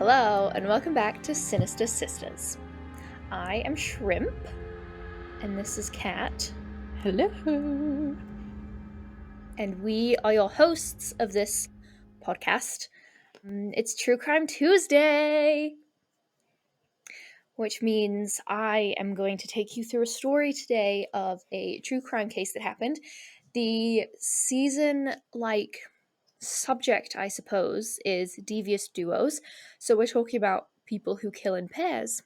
Hello, and welcome back to Sinister Sisters. I am Shrimp, and this is Kat, Hello. and we are your hosts of this podcast. It's True Crime Tuesday, which means I am going to take you through a story today of a true crime case that happened. The season, subject, I suppose, is devious duos. So we're talking about people who kill in pairs.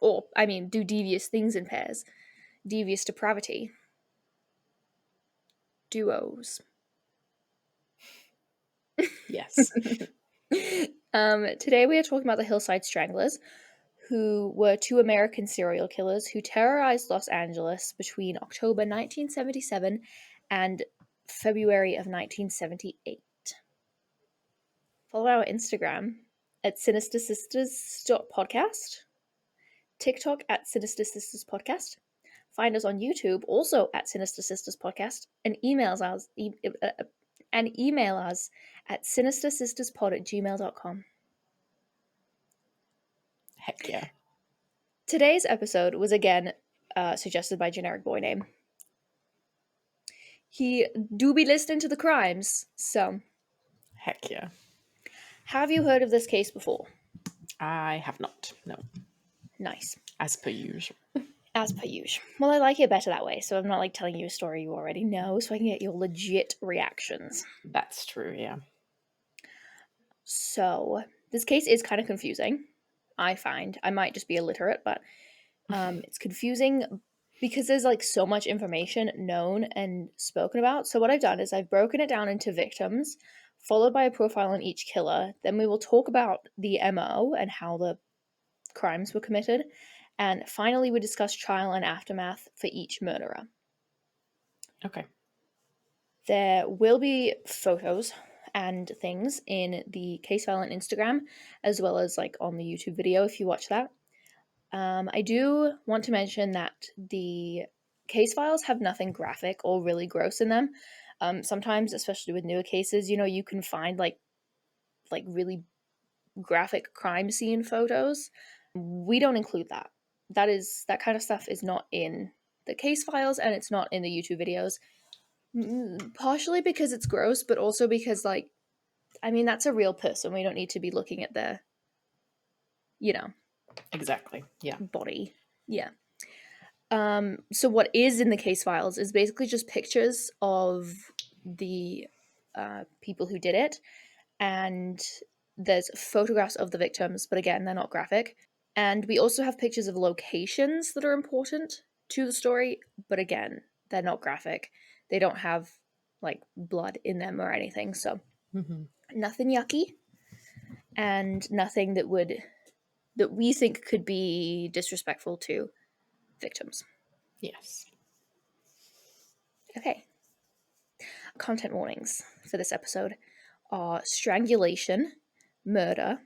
Or, do devious things in pairs. Devious depravity. Duos. Yes. Today we are talking about the Hillside Stranglers, who were two American serial killers who terrorized Los Angeles between October 1977 and February of 1978. Follow our Instagram at sinistersisters.podcast, TikTok at Sinister Sisters Podcast, find us on YouTube also at Sinister Sisters Podcast, and email us at sinistersisterspod@gmail.com. Heck yeah. Today's episode was again suggested by Generic Boy Name. He do be listening to the crimes, so Heck yeah. have you heard of this case before? I have not. No. Nice. As per usual. As per usual. Well, I like it better that way, so I'm not telling you a story you already know, so I can get your legit reactions. That's true, yeah. So, this case is kind of confusing, I find. I might just be illiterate, but it's confusing because there's so much information known and spoken about. So what I've done is I've broken it down into victims, followed by a profile on each killer. Then we will talk about the MO and how the crimes were committed. And finally, we discuss trial and aftermath for each murderer. Okay. There will be photos and things in the case file on Instagram, as well as on the YouTube video if you watch that. I do want to mention that the case files have nothing graphic or really gross in them. Sometimes, especially with newer cases, you can find really graphic crime scene photos. We don't include that. That kind of stuff is not in the case files, and it's not in the YouTube videos. Partially because it's gross, but also because that's a real person. We don't need to be looking at their, Exactly. Yeah. body. Yeah. So what is in the case files is basically just pictures of the people who did it, and there's photographs of the victims, but again, they're not graphic. And we also have pictures of locations that are important to the story, but again, they're not graphic. They don't have blood in them or anything, so nothing yucky, and nothing that we think could be disrespectful to victims. Yes. Okay. Content warnings for this episode are strangulation, murder,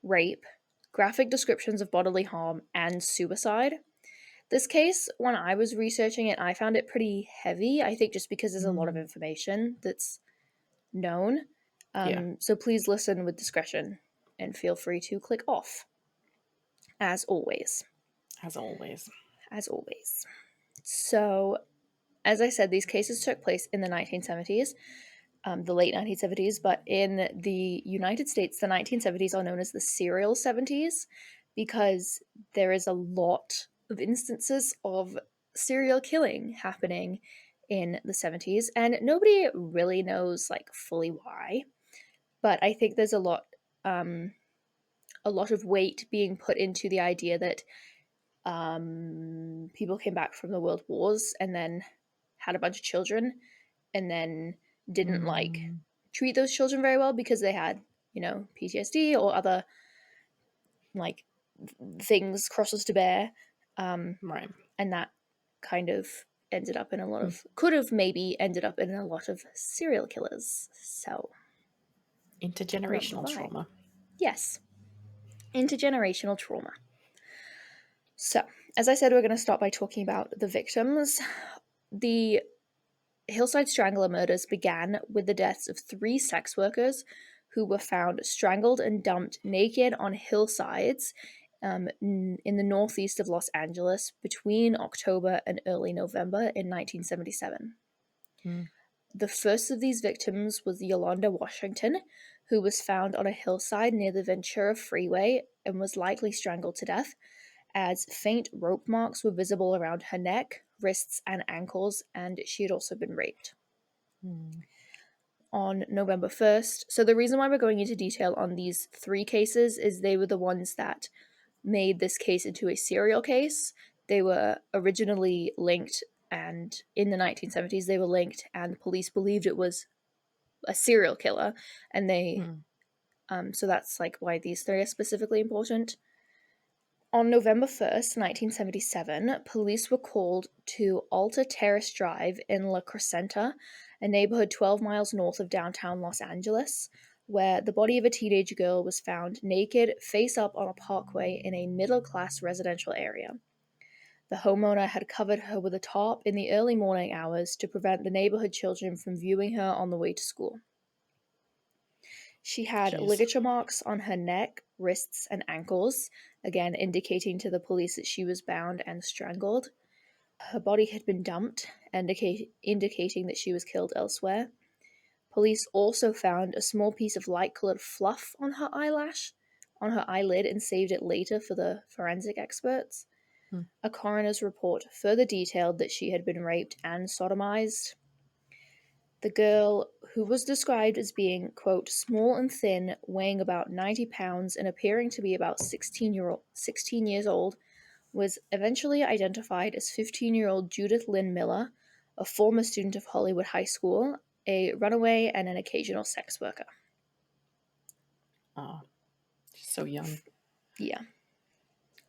rape, graphic descriptions of bodily harm, and suicide. This case, when I was researching it, I found it pretty heavy, I think just because there's a lot of information that's known. So please listen with discretion and feel free to click off. As always. As always. As always. So, as I said, these cases took place in the 1970s. The late 1970s, but in the United States, the 1970s are known as the serial 70s because there is a lot of instances of serial killing happening in the 70s, and nobody really knows fully why. But I think there's a lot of weight being put into the idea that people came back from the world wars and then had a bunch of children and then didn't treat those children very well because they had PTSD or other things, crosses to bear, Right. and that kind of ended up in a lot of could have maybe ended up in a lot of serial killers. So Intergenerational trauma. Yes, intergenerational trauma. So, as I said, we're going to start by talking about the victims. The Hillside Strangler murders began with the deaths of 3 sex workers who were found strangled and dumped naked on hillsides in the northeast of Los Angeles between October and early November in 1977. Mm. The first of these victims was Yolanda Washington, who was found on a hillside near the Ventura Freeway and was likely strangled to death, as faint rope marks were visible around her neck, wrists, and ankles, and she had also been raped. Mm. On November 1st. So, the reason why we're going into detail on these three cases is they were the ones that made this case into a serial case. They were originally linked, and in the 1970s, they were linked, and the police believed it was a serial killer, and they. So that's like why these three are specifically important. On November 1st, 1977, police were called to Alta Terrace Drive in La Crescenta, a neighborhood 12 miles north of downtown Los Angeles, where the body of a teenage girl was found naked, face up on a parkway in a middle-class residential area. The homeowner had covered her with a tarp in the early morning hours to prevent the neighborhood children from viewing her on the way to school. She had Jeez. ligature marks on her neck, wrists, and ankles, again indicating to the police that she was bound and strangled. Her body had been dumped, indicating that she was killed elsewhere. Police also found a small piece of light-colored fluff on her eyelid, and saved it later for the forensic experts. Mm. A coroner's report further detailed that she had been raped and sodomized. The girl, who was described as being, quote, small and thin, weighing about 90 pounds and appearing to be about 16 years old, was eventually identified as 15-year-old Judith Lynn Miller, a former student of Hollywood High School, a runaway, and an occasional sex worker. Oh, she's so young. Yeah.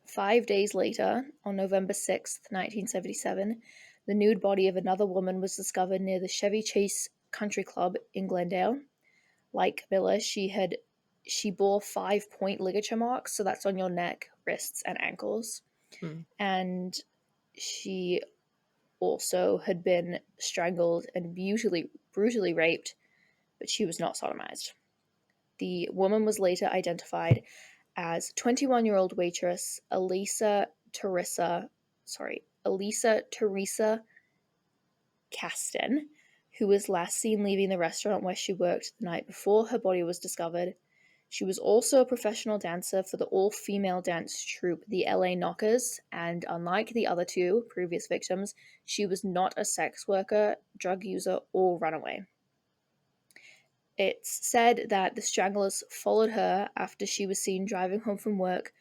5 days later, on November 6th, 1977, the nude body of another woman was discovered near the Chevy Chase Country Club in Glendale. Like Miller, she bore 5-point ligature marks, so that's on your neck, wrists, and ankles. Mm. And she also had been strangled and brutally raped, but she was not sodomized. The woman was later identified as 21-year-old waitress Elisa Teresa Kasten, who was last seen leaving the restaurant where she worked the night before her body was discovered. She was also a professional dancer for the all-female dance troupe, the LA Knockers, and unlike the other two previous victims, she was not a sex worker, drug user, or runaway. It's said that the stranglers followed her after she was seen driving home from work,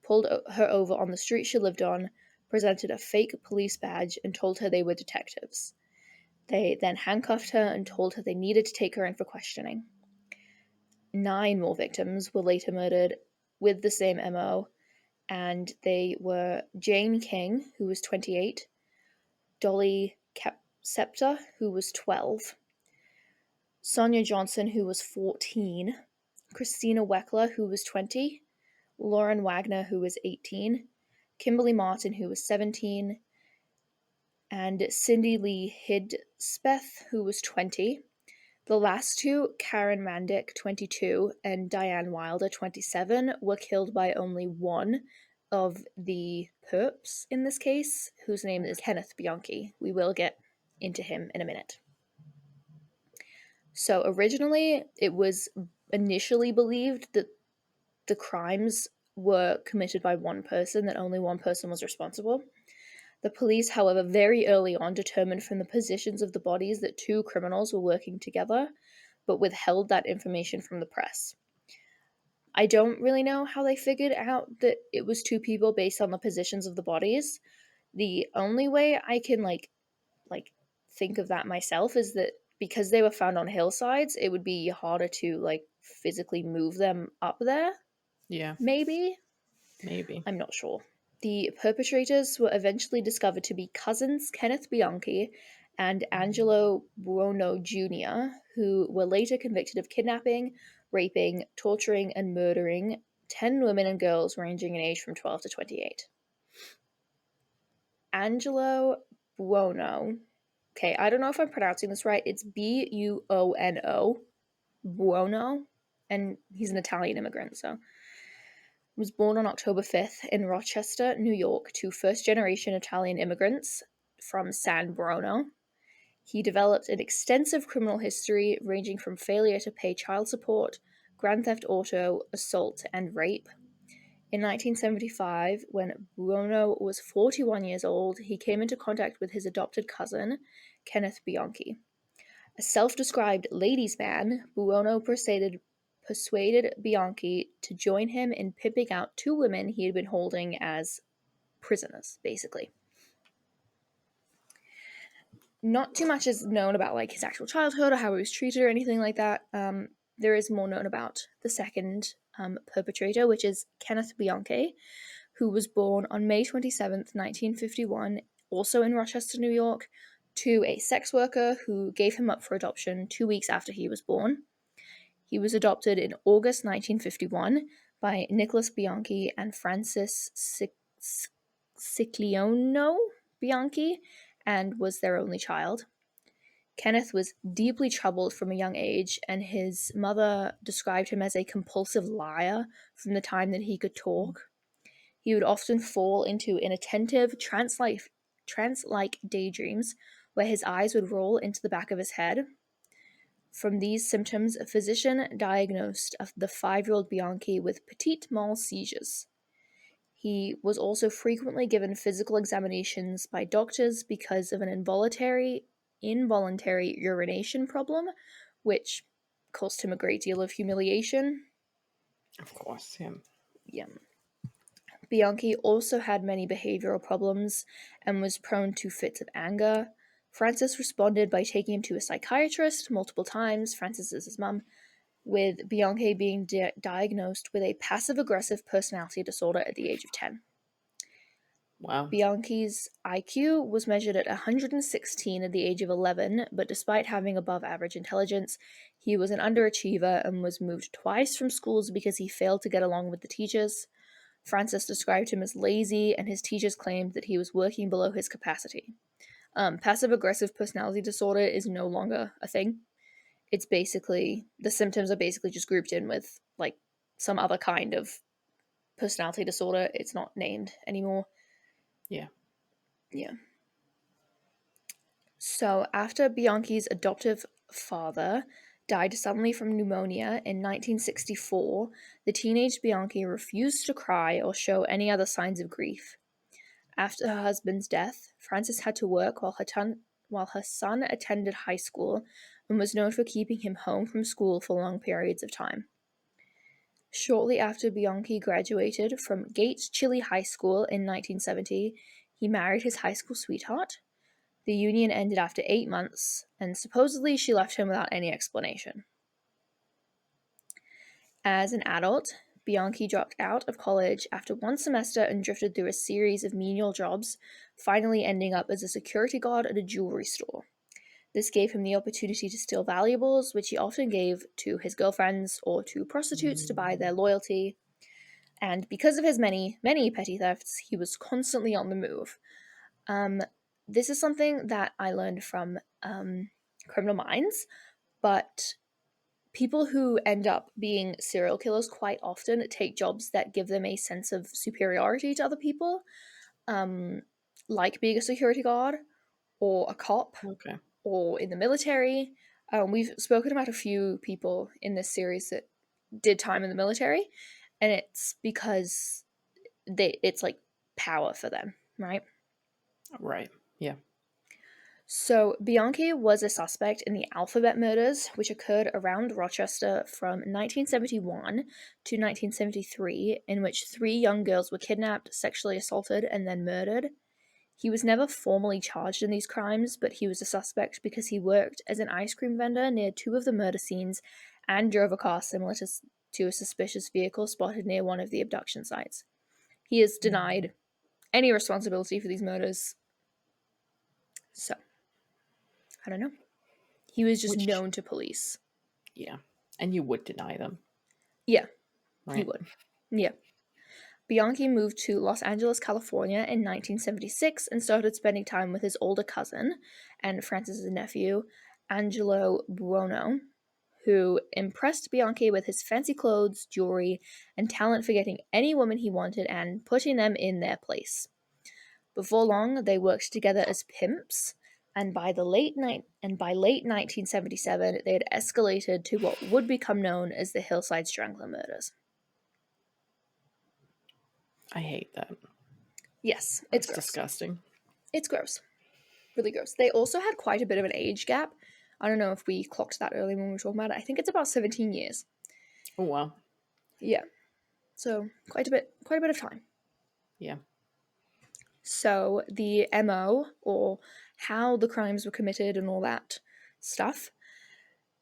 pulled her over on the street she lived on, presented a fake police badge, and told her they were detectives. They then handcuffed her and told her they needed to take her in for questioning. 9 more victims were later murdered with the same MO, and they were Jane King, who was 28, Dolly Capsepta, who was 12, Sonia Johnson, who was 14, Christina Weckler, who was 20, Lauren Wagner, who was 18, Kimberly Martin, who was 17, and Cindy Lee Hidspeth, who was 20. The last two, Karen Mandick, 22, and Diane Wilder, 27, were killed by only one of the perps in this case, whose name is Kenneth Bianchi. We will get into him in a minute. So originally, it was initially believed that the crimes were committed by one person, that only one person was responsible. The police, however, very early on determined from the positions of the bodies that 2 criminals were working together, but withheld that information from the press. I don't really know how they figured out that it was 2 people based on the positions of the bodies. The only way I can like think of that myself is that because they were found on hillsides, it would be harder to like physically move them up there. Yeah. Maybe. I'm not sure. The perpetrators were eventually discovered to be cousins Kenneth Bianchi and Angelo Buono Jr., who were later convicted of kidnapping, raping, torturing, and murdering 10 women and girls ranging in age from 12 to 28. Angelo Buono. Okay, I don't know if I'm pronouncing this right. It's Buono. Buono. and he's an Italian immigrant, so was born on October 5th in Rochester, New York, to first-generation Italian immigrants from San Bruno. He developed an extensive criminal history ranging from failure to pay child support, grand theft auto, assault, and rape. In 1975, when Buono was 41 years old, he came into contact with his adopted cousin, Kenneth Bianchi. A self-described ladies' man, Buono persuaded Bianchi to join him in pimping out two women he had been holding as prisoners, basically. Not too much is known about like his actual childhood or how he was treated or anything like that. There is more known about the second perpetrator, which is Kenneth Bianchi, who was born on May 27th, 1951, also in Rochester, New York, to a sex worker who gave him up for adoption 2 weeks after he was born. He was adopted in August 1951 by Nicholas Bianchi and Francis Cicliono Bianchi, and was their only child. Kenneth was deeply troubled from a young age, and his mother described him as a compulsive liar from the time that he could talk. He would often fall into inattentive, trance-like daydreams where his eyes would roll into the back of his head. From these symptoms, a physician diagnosed the 5-year-old Bianchi with petit mal seizures. He was also frequently given physical examinations by doctors because of an involuntary urination problem, which caused him a great deal of humiliation. Of course, yeah. Yeah. Bianchi also had many behavioral problems and was prone to fits of anger. Francis responded by taking him to a psychiatrist multiple times, Francis is his mum, with Bianchi being diagnosed with a passive-aggressive personality disorder at the age of 10. Wow. Bianchi's IQ was measured at 116 at the age of 11, but despite having above-average intelligence, he was an underachiever and was moved twice from schools because he failed to get along with the teachers. Francis described him as lazy, and his teachers claimed that he was working below his capacity. Passive-aggressive personality disorder is no longer a thing. It's basically, the symptoms are basically just grouped in with, like, some other kind of personality disorder. It's not named anymore. Yeah. Yeah. So, after Bianchi's adoptive father died suddenly from pneumonia in 1964, the teenage Bianchi refused to cry or show any other signs of grief. After her husband's death, Frances had to work while her son attended high school and was known for keeping him home from school for long periods of time. Shortly after Bianchi graduated from Gates Chili High School in 1970, he married his high school sweetheart. The union ended after 8 months, and supposedly she left him without any explanation. As an adult, Bianchi dropped out of college after one semester and drifted through a series of menial jobs, finally ending up as a security guard at a jewelry store. This gave him the opportunity to steal valuables, which he often gave to his girlfriends or to prostitutes to buy their loyalty. And because of his many, many petty thefts, he was constantly on the move. This is something that I learned from Criminal Minds, but people who end up being serial killers quite often take jobs that give them a sense of superiority to other people, like being a security guard or a cop. Okay. Or in the military. We've spoken about a few people in this series that did time in the military, and it's because it's like power for them, right? Right. Yeah. So Bianchi was a suspect in the Alphabet murders, which occurred around Rochester from 1971 to 1973, in which 3 young girls were kidnapped, sexually assaulted, and then murdered. He was never formally charged in these crimes, but he was a suspect because he worked as an ice cream vendor near 2 of the murder scenes and drove a car similar to a suspicious vehicle spotted near one of the abduction sites. He has denied any responsibility for these murders. So, I don't know. He was just known to police. Yeah. And you would deny them. Yeah, right? he would. Yeah. Bianchi moved to Los Angeles, California in 1976 and started spending time with his older cousin and Francis's nephew, Angelo Buono, who impressed Bianchi with his fancy clothes, jewelry, and talent for getting any woman he wanted and putting them in their place. Before long, they worked together as pimps, and by late 1977, they had escalated to what would become known as the Hillside Strangler murders. I hate that. Yes, it's That's gross. disgusting. It's gross. Really gross. They also had quite a bit of an age gap. I don't know if we clocked that early when we were talking about it. I think it's about 17 years. Oh, wow. Yeah. So quite a bit of time. Yeah. So the MO, or how the crimes were committed and all that stuff,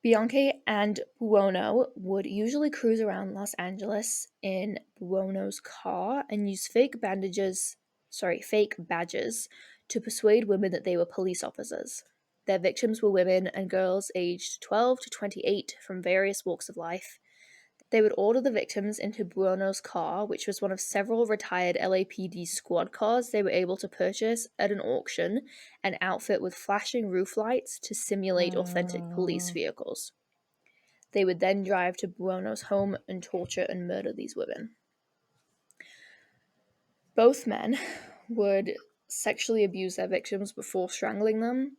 Bianchi and Buono would usually cruise around Los Angeles in Buono's car and use fake badges to persuade women that they were police officers. Their victims were women and girls aged 12 to 28 from various walks of life. They would order the victims into Buono's car, which was one of several retired LAPD squad cars they were able to purchase at an auction and outfit with flashing roof lights to simulate authentic police vehicles. They would then drive to Buono's home and torture and murder these women. Both men would sexually abuse their victims before strangling them,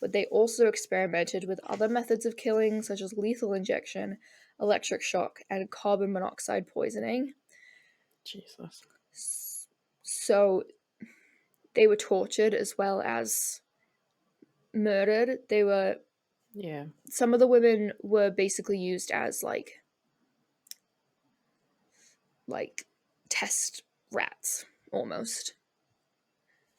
but they also experimented with other methods of killing, such as lethal injection, electric shock, and carbon monoxide poisoning. Jesus. So they were tortured as well as murdered. Yeah. Some of the women were basically used as like test rats almost.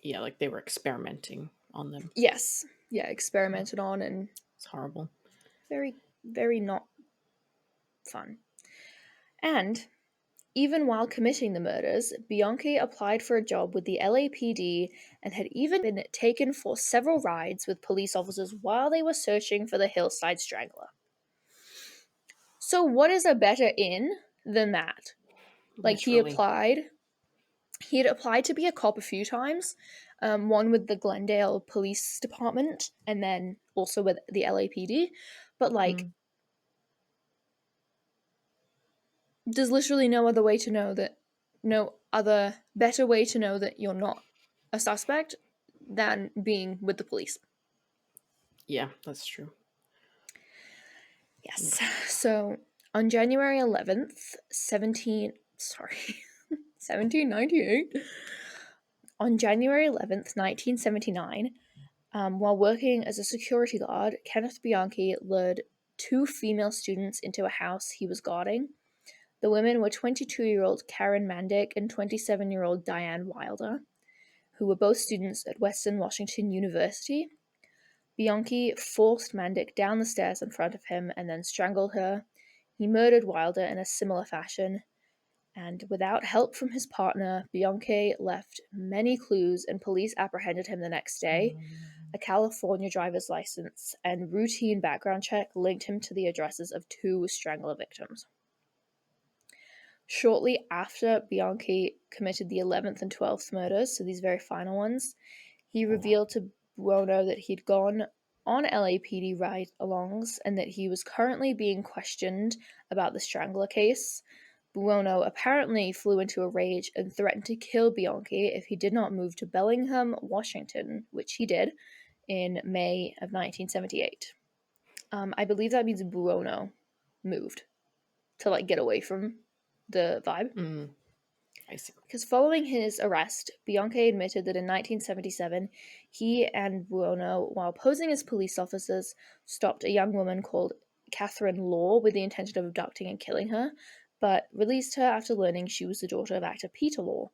Yeah, like they were experimenting on them. Yes. Yeah, experimented on, and It's horrible. very, very not fun. And even while committing the murders, Bianchi applied for a job with the LAPD and had even been taken for several rides with police officers while they were searching for the Hillside Strangler. So, what is a better in than that? Like, Literally. he had applied to be a cop a few times, one with the Glendale Police Department and then also with the LAPD. But, like, Mm. there's literally no other way to know that, no other better way to know that you're not a suspect than being with the police. Yeah, that's true. Yes. So on January 11th, 1798, on January 11th, 1979, while working as a security guard, Kenneth Bianchi lured two female students into a house he was guarding. The women were 22-year-old Karen Mandick and 27-year-old Diane Wilder, who were both students at Western Washington University. Bianchi forced Mandick down the stairs in front of him and then strangled her. He murdered Wilder in a similar fashion, and without help from his partner, Bianchi left many clues and police apprehended him the next day. A California driver's license and routine background check linked him to the addresses of two strangler victims. Shortly after Bianchi committed the 11th and 12th murders, so these very final ones, he revealed to Buono that he'd gone on LAPD ride-alongs and that he was currently being questioned about the Strangler case. Buono apparently flew into a rage and threatened to kill Bianchi if he did not move to Bellingham, Washington, which he did in May of 1978. I believe that means Buono moved to like get away from the vibe. Mm. I see. Because following his arrest, Bianchi admitted that in 1977, he and Buono, while posing as police officers, stopped a young woman called Catherine Law with the intention of abducting and killing her, but released her after learning she was the daughter of actor Peter Law,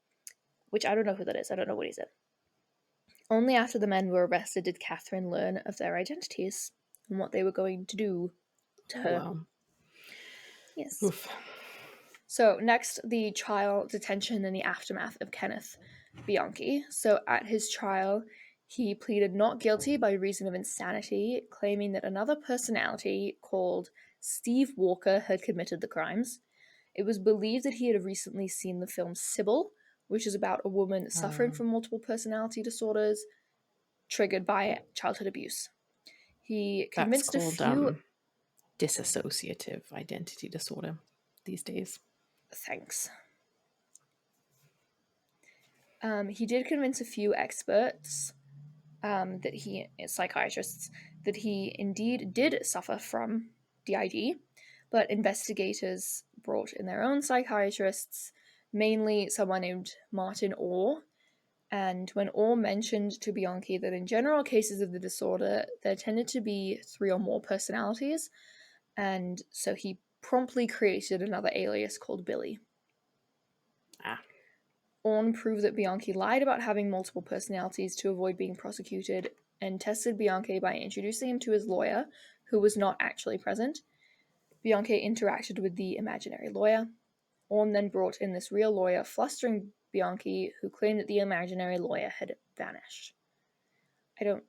which I don't know who that is. I don't know what he's in. Only after the men were arrested did Catherine learn of their identities and what they were going to do to Oh, her. wow. Yes. Oof. So next, the trial, detention, and the aftermath of Kenneth Bianchi. So at his trial, he pleaded not guilty by reason of insanity, claiming that another personality called Steve Walker had committed the crimes. It was believed that he had recently seen the film Sybil, which is about a woman suffering from multiple personality disorders triggered by childhood abuse. He That's convinced a called few. dissociative identity disorder these days. Thanks. He did convince a few experts, psychiatrists, that he indeed did suffer from DID, but investigators brought in their own psychiatrists, mainly someone named Martin Orr. And when Orr mentioned to Bianchi that in general cases of the disorder, there tended to be 3 or more personalities, and so he promptly created another alias called Billy. Ah. Orn proved that Bianchi lied about having multiple personalities to avoid being prosecuted, and tested Bianchi by introducing him to his lawyer, who was not actually present. Bianchi interacted with the imaginary lawyer. Orn then brought in this real lawyer, flustering Bianchi, who claimed that the imaginary lawyer had vanished. I don't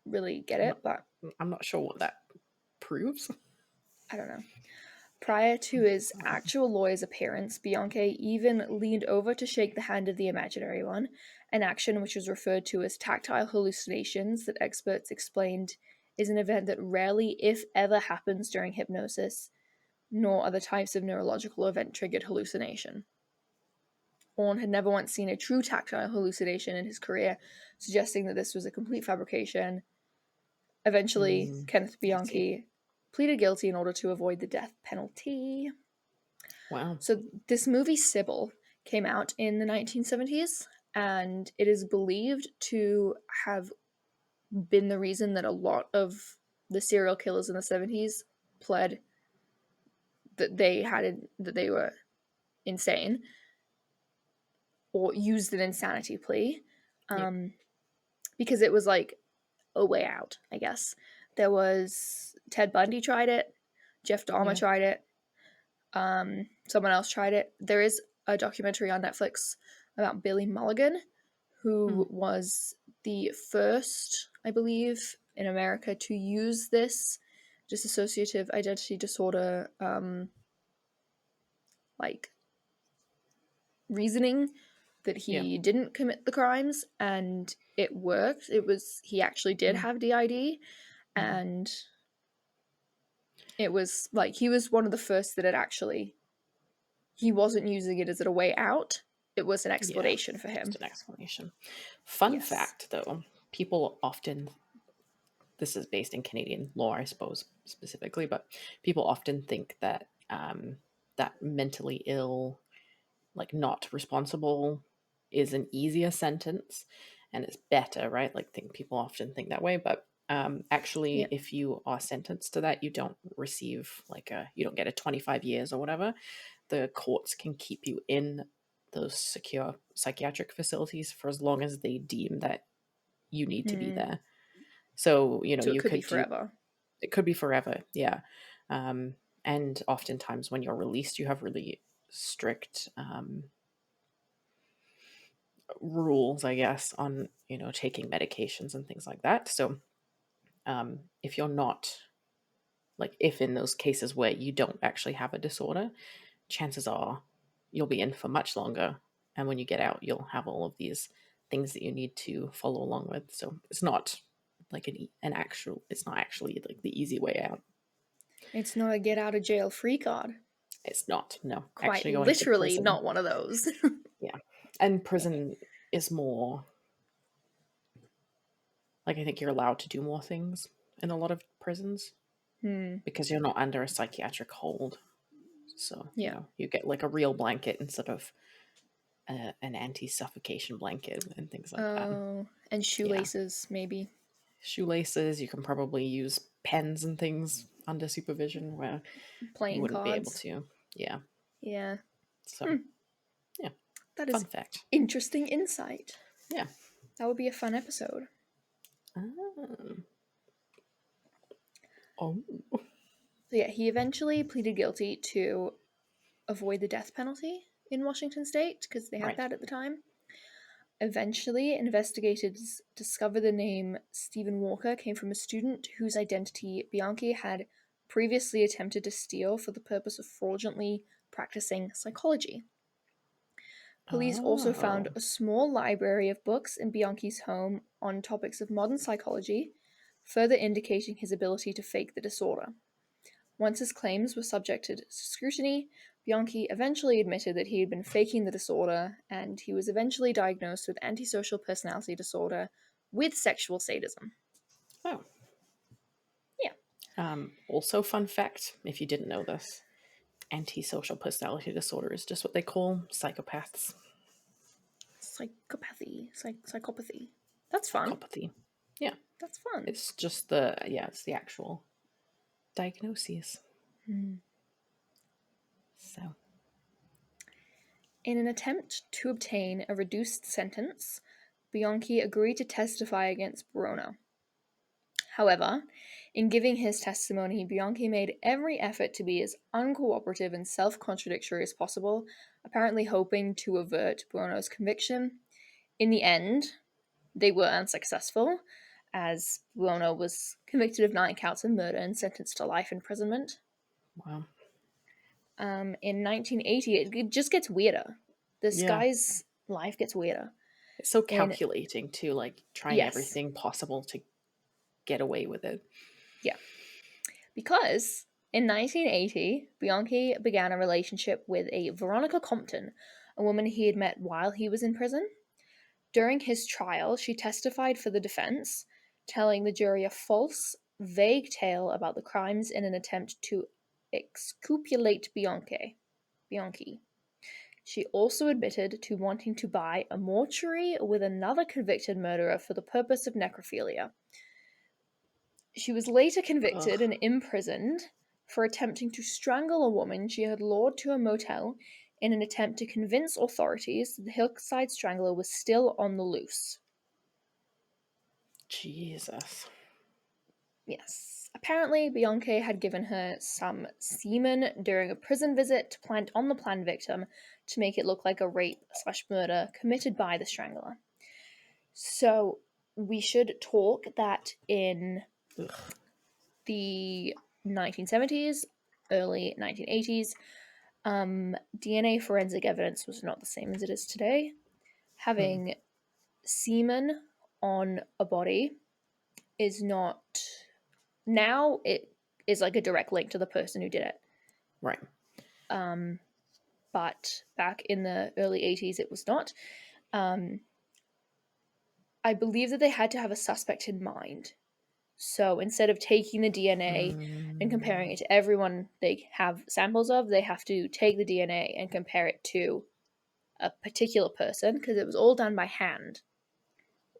really get it, but I'm not sure what that proves. I don't know. Prior to his actual lawyer's appearance, Bianchi even leaned over to shake the hand of the imaginary one, an action which was referred to as tactile hallucinations that experts explained is an event that rarely, if ever, happens during hypnosis, nor other types of neurological event-triggered hallucination. Orn had never once seen a true tactile hallucination in his career, suggesting that this was a complete fabrication. Eventually, Kenneth I see. Bianchi pleaded guilty in order to avoid the death penalty. Wow. So this movie Sybil came out in the 1970s, and it is believed to have been the reason that a lot of the serial killers in the 70s pled that they were insane or used an insanity plea, Yeah. because it was like a way out, I guess. There was Ted Bundy tried it, Jeff Dahmer Yeah. tried it, someone else tried it. There is a documentary on Netflix about Billy Mulligan, who was the first, I believe, in America to use this dissociative identity disorder like reasoning that Yeah. he didn't commit the crimes, and it worked. He actually did have DID, and it was like he was one of the first that he wasn't using it as a way out. It was an Yeah. explanation for Just him. an explanation. Fun Yes. fact, though, people often, this is based in Canadian law, I suppose, specifically, but people often think that that mentally ill, like not responsible, is an easier sentence and it's better, right? Like, think people often think that way, but actually, Yeah. if you are sentenced to that, you don't receive you don't get a 25 years or whatever. The courts can keep you in those secure psychiatric facilities for as long as they deem that you need to be there. So, So it you could be could do, forever. it could be forever. Yeah. And oftentimes when you're released, you have really strict rules, I guess, on, taking medications and things like that. So if you're not, like, if in those cases where you don't actually have a disorder, chances are you'll be in for much longer. And when you get out, you'll have all of these things that you need to follow along with. So it's not like it's not actually like the easy way out. It's not a get out of jail free card. It's not, no. Quite Actually going to literally prison. not one of those. Yeah. And prison is more, like, I think you're allowed to do more things in a lot of prisons because you're not under a psychiatric hold. So, Yeah. you get like a real blanket instead of an anti-suffocation blanket and things like that. Oh, and Yeah. shoelaces, maybe. Shoelaces, you can probably use pens and things under supervision where you Playing wouldn't be able cards. to. Yeah. Yeah. So, yeah. That Fun is fact. interesting insight. Yeah. That would be a fun episode. Um, oh. So yeah, he eventually pleaded guilty to avoid the death penalty in Washington state because they had Right. that at the time. Eventually, investigators discovered the name Stephen Walker came from a student whose identity Bianchi had previously attempted to steal for the purpose of fraudulently practicing psychology. Police also found Oh. a small library of books in Bianchi's home on topics of modern psychology, further indicating his ability to fake the disorder. Once his claims were subjected to scrutiny, Bianchi eventually admitted that he had been faking the disorder, and he was eventually diagnosed with antisocial personality disorder with sexual sadism. Oh. Yeah. Also, fun fact, if you didn't know this, antisocial personality disorder is just what they call psychopaths. Psychopathy. That's fun. Psychopathy. Yeah. That's fun. It's just it's the actual diagnoses. So. In an attempt to obtain a reduced sentence, Bianchi agreed to testify against Buono. However, in giving his testimony, Bianchi made every effort to be as uncooperative and self-contradictory as possible, apparently hoping to avert Buono's conviction. In the end, they were unsuccessful, as Buono was convicted of 9 counts of murder and sentenced to life imprisonment. Wow. In 1980, it just gets weirder. This Yeah. guy's life gets weirder. It's so And calculating too, like trying yes, everything possible to get away with it. yeah. Because in 1980, Bianchi began a relationship with a Veronica Compton, a woman he had met while he was in prison. During his trial, she testified for the defense, telling the jury a false, vague tale about the crimes in an attempt to exculpate Bianchi. She also admitted to wanting to buy a mortuary with another convicted murderer for the purpose of necrophilia. She was later convicted Ugh. and imprisoned for attempting to strangle a woman she had lured to a motel in an attempt to convince authorities that the Hillside Strangler was still on the loose. Jesus. Yes. Apparently, Bianchi had given her some semen during a prison visit to plant on the planned victim to make it look like a rape/murder committed by the strangler. So, we should talk that in Ugh. the 1970s, early 1980s, DNA forensic evidence was not the same as it is today. Having semen on a body is not. Now it is like a direct link to the person who did it. Right. But back in the early 80s, it was not. I believe that they had to have a suspect in mind. So instead of taking the DNA and comparing it to everyone they have samples of, they have to take the DNA and compare it to a particular person because it was all done by hand.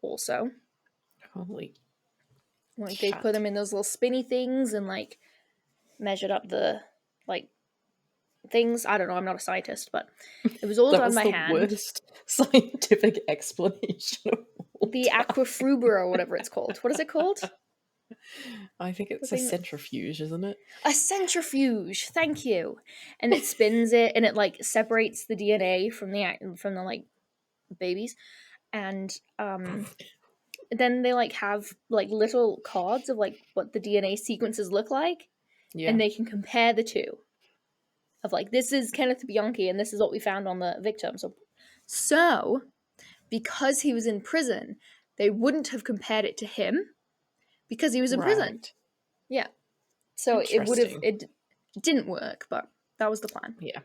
Also, Holy like they put shit. them in those little spinny things and like measured up the like things. I don't know. I'm not a scientist, but it was all That done was by the hand. worst scientific explanation of all The time. aquafruber or whatever it's called. What is it called? I think The it's a thing that centrifuge, isn't it? a centrifuge. Thank you. And it spins it and it like separates the DNA from the like babies, and then they like have like little cards of like what the DNA sequences look like, Yeah. and they can compare the two. Of like this is Kenneth Bianchi and this is what we found on the victim. So because he was in prison, they wouldn't have compared it to him because he was in prison. Right. Yeah. So Interesting. it didn't work, but that was the plan. Yeah.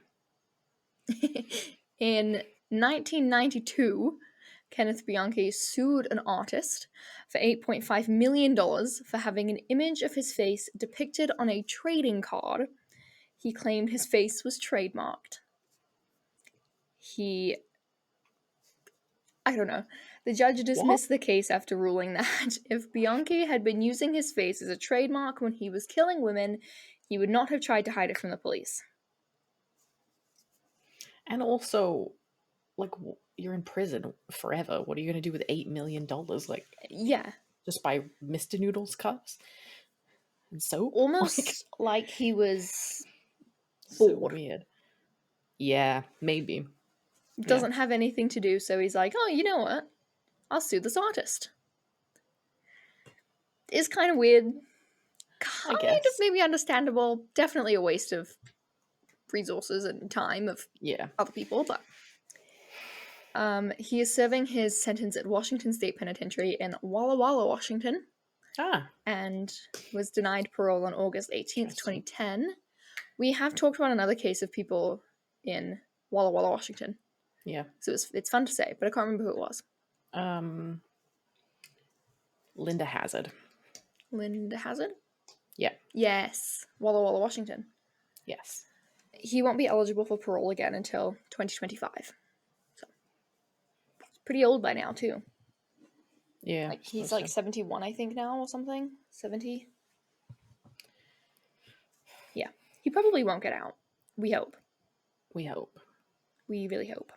In 1992, Kenneth Bianchi sued an artist for $8.5 million for having an image of his face depicted on a trading card. He claimed his face was trademarked. I don't know. The judge What? dismissed the case after ruling that if Bianchi had been using his face as a trademark when he was killing women, he would not have tried to hide it from the police. And also, like, you're in prison forever. What are you going to do with $8 million? Like, Yeah. just buy Mr. Noodles cups and soap? Like, Almost like he was so bored. weird. Yeah, maybe. Yeah. Doesn't have anything to do, so he's like, oh, you know what? I'll sue this artist. It's kind of weird. I Kind of guess. maybe understandable. Definitely a waste of resources and time of Yeah. other people, but he is serving his sentence at Washington State Penitentiary in Walla Walla, Washington. Ah, and was denied parole on August 18th, interesting. 2010. We have talked about another case of people in Walla Walla, Washington. Yeah. So it's fun to say, but I can't remember who it was. Um, Linda Hazard. Linda Hazard? Yeah. Yes. Walla Walla, Washington. Yes. He won't be eligible for parole again until 2025. So he's pretty old by now, too. Yeah, I Like, he's suppose like so. 71, I think, now or something. 70. Yeah. He probably won't get out. We hope. We hope. We really hope.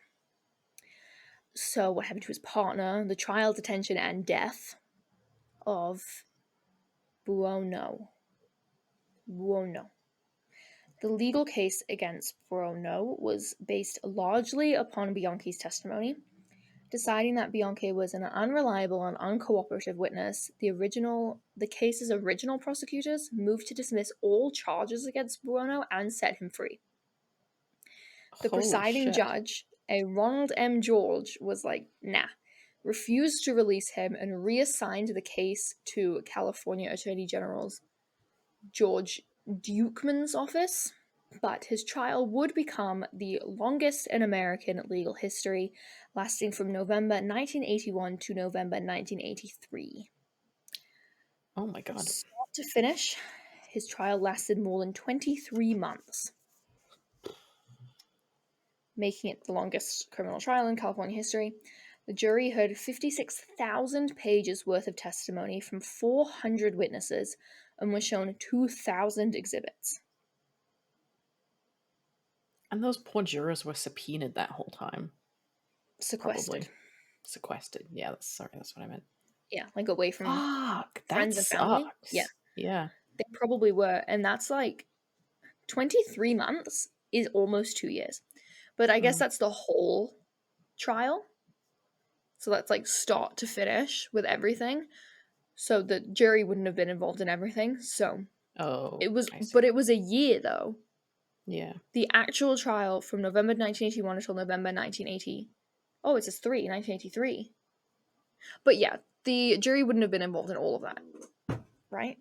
So, what happened to his partner, the trial, detention, and death of Buono? Buono. The legal case against Buono was based largely upon Bianchi's testimony. Deciding that Bianchi was an unreliable and uncooperative witness, the case's original prosecutors moved to dismiss all charges against Buono and set him free. The Holy presiding shit. judge, a Ronald M. George, was like, nah, refused to release him and reassigned the case to California Attorney General's George Dukeman's office. But his trial would become the longest in American legal history, lasting from November 1981 to November 1983. Oh my god. Start to finish, his trial lasted more than 23 months, making it the longest criminal trial in California history. The jury heard 56,000 pages worth of testimony from 400 witnesses and was shown 2,000 exhibits. And those poor jurors were subpoenaed that whole time. Sequestered. Probably. Sequestered. Yeah, that's what I meant. Yeah, like away from Fuck, that friends and family. Yeah, sucks. Yeah. they probably were. And that's like 23 months is almost 2 years. But I guess Mm. that's the whole trial. So that's like start to finish with everything. So the jury wouldn't have been involved in everything. So Oh, it was, I see. but it was a year though. Yeah. The actual trial from November 1981 until November 1980. Oh, it says 1983. But yeah, the jury wouldn't have been involved in all of that, right?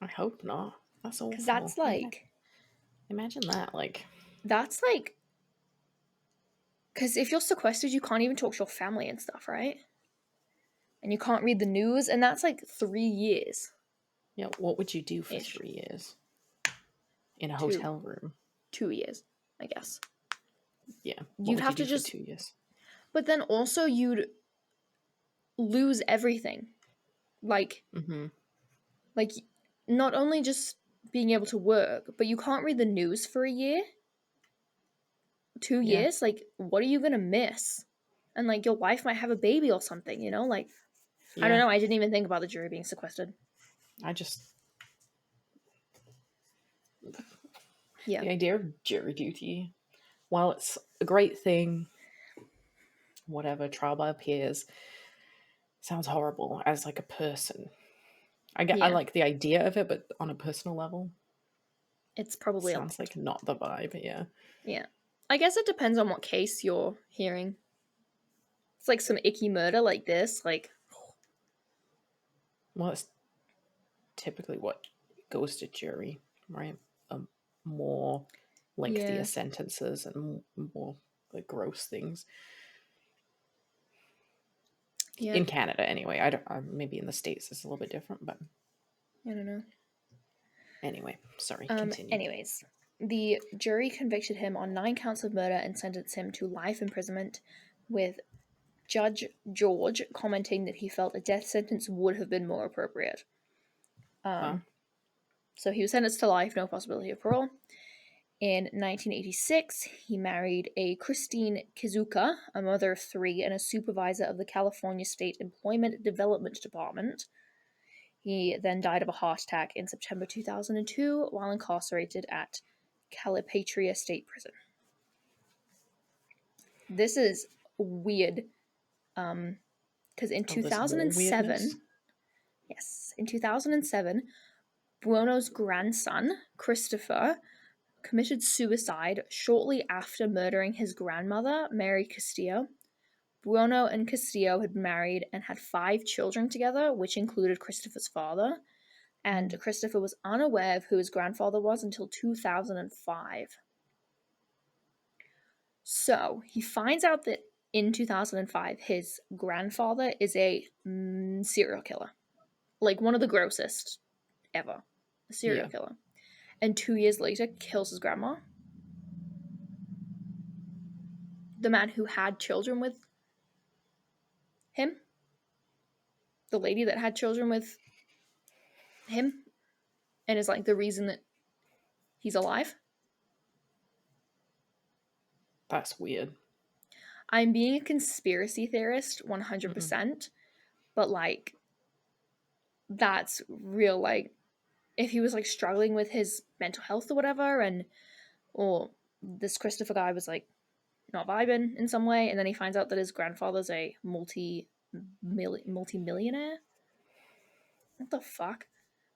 I hope not. That's Because awful. Imagine that. Like, that's like, because if you're sequestered, you can't even talk to your family and stuff, right? And you can't read the news, and that's like 3 years what would you do for ish. 3 years in a Two, hotel room? 2 years, I guess. Yeah. What You'd would you have to do for just, 2 years? but then also you'd lose everything. Like, Mm-hmm. like not only just being able to work, but you can't read the news for a year, two Yeah. years. Like, what are you gonna miss? And like, your wife might have a baby or something, you know? Like, I don't Yeah. know. I didn't even think about the jury being sequestered. I just Yeah. the idea of jury duty, while it's a great thing, whatever, trial by peers, sounds horrible as like a person. I Yeah. like the idea of it, but on a personal level, It's probably a sounds lot. like not the vibe. Yeah. Yeah. I guess it depends on what case you're hearing. It's like some icky murder like this. Like, Well, it's typically what goes to jury, right? More lengthier yeah. sentences and more like gross things Yeah. in Canada, anyway. I don't. Maybe in the States it's a little bit different, but I don't know. anyway. Sorry. Continue. Anyways, the jury convicted him on 9 counts of murder and sentenced him to life imprisonment, with Judge George commenting that he felt a death sentence would have been more appropriate. Huh? So he was sentenced to life, no possibility of parole. In 1986, he married a Christine Kizuka, a mother of 3 and a supervisor of the California State Employment Development Department. He then died of a heart attack in September 2002 while incarcerated at Calipatria State Prison. This is weird, because in Oh, there's more weirdness. 2007, yes, in 2007, Buono's grandson, Christopher, committed suicide shortly after murdering his grandmother, Mary Castillo. Buono and Castillo had married and had 5 children together, which included Christopher's father. And Mm. Christopher was unaware of who his grandfather was until 2005. So he finds out that in 2005, his grandfather is a serial killer, like one of the grossest ever, a serial Yeah. killer. And 2 years later, kills his grandma. The man who had children with him, the lady that had children with him, and is like the reason that he's alive. That's weird. I'm being a conspiracy theorist Mm. 100%, but like that's real. Like if he was like struggling with his mental health or whatever, and or this Christopher guy was like not vibing in some way, and then he finds out that his grandfather's a multi-millionaire. What the fuck?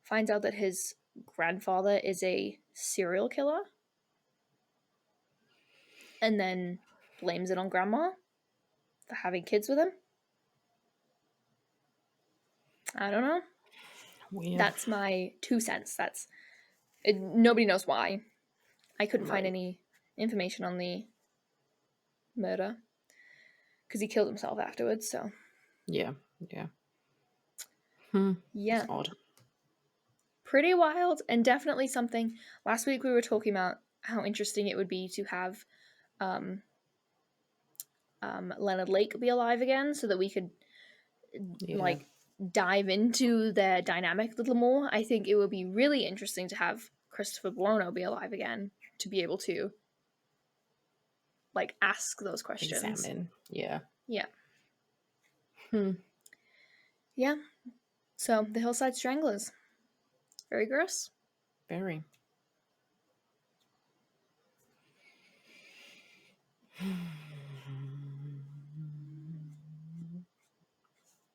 Finds out that his grandfather is a serial killer, and then blames it on grandma for having kids with him. I don't know. Weird. That's my 2 cents. That's it, nobody knows why. I couldn't find Right. any information on the murder because he killed himself afterwards. So Yeah. Yeah. Hmm. It's yeah, odd. pretty wild and definitely something. Last week we were talking about how interesting it would be to have um, Leonard Lake be alive again, so that we could Yeah. like dive into their dynamic a little more. I think it would be really interesting to have Christopher Buono be alive again to be able to like ask those questions. Examine. Yeah. Yeah. Hmm. Yeah. So the Hillside Stranglers. Very gross. Very.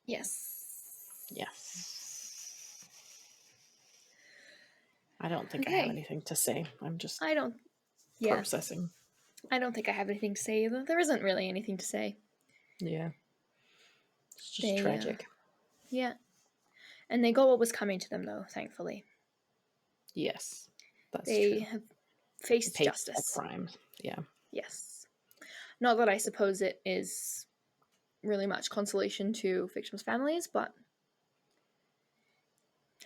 Yes. Yes. I don't think I have Okay. anything to say. I'm just I don't yeah. processing. I don't think I have anything to say either. There isn't really anything to say. Yeah. It's just They tragic. yeah. And they got what was coming to them though, thankfully. Yes. That's They true. have faced Paid for their justice. crimes. Yeah. Yes. Not that I suppose it is really much consolation to victims' families, but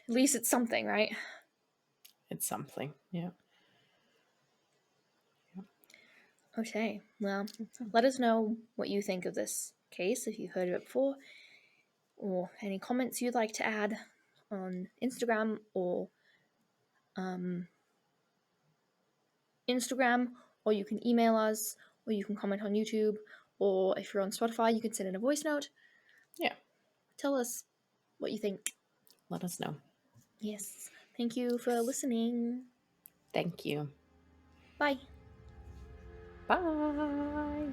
at least it's something, right? It's something. Yeah. Okay, well, let us know what you think of this case if you've heard of it before, or any comments you'd like to add on Instagram um, Instagram, or you can email us, or you can comment on YouTube, or if you're on Spotify, you can send in a voice note. Yeah. Tell us what you think. Let us know. Yes, thank you for listening. Thank you. Bye. Bye.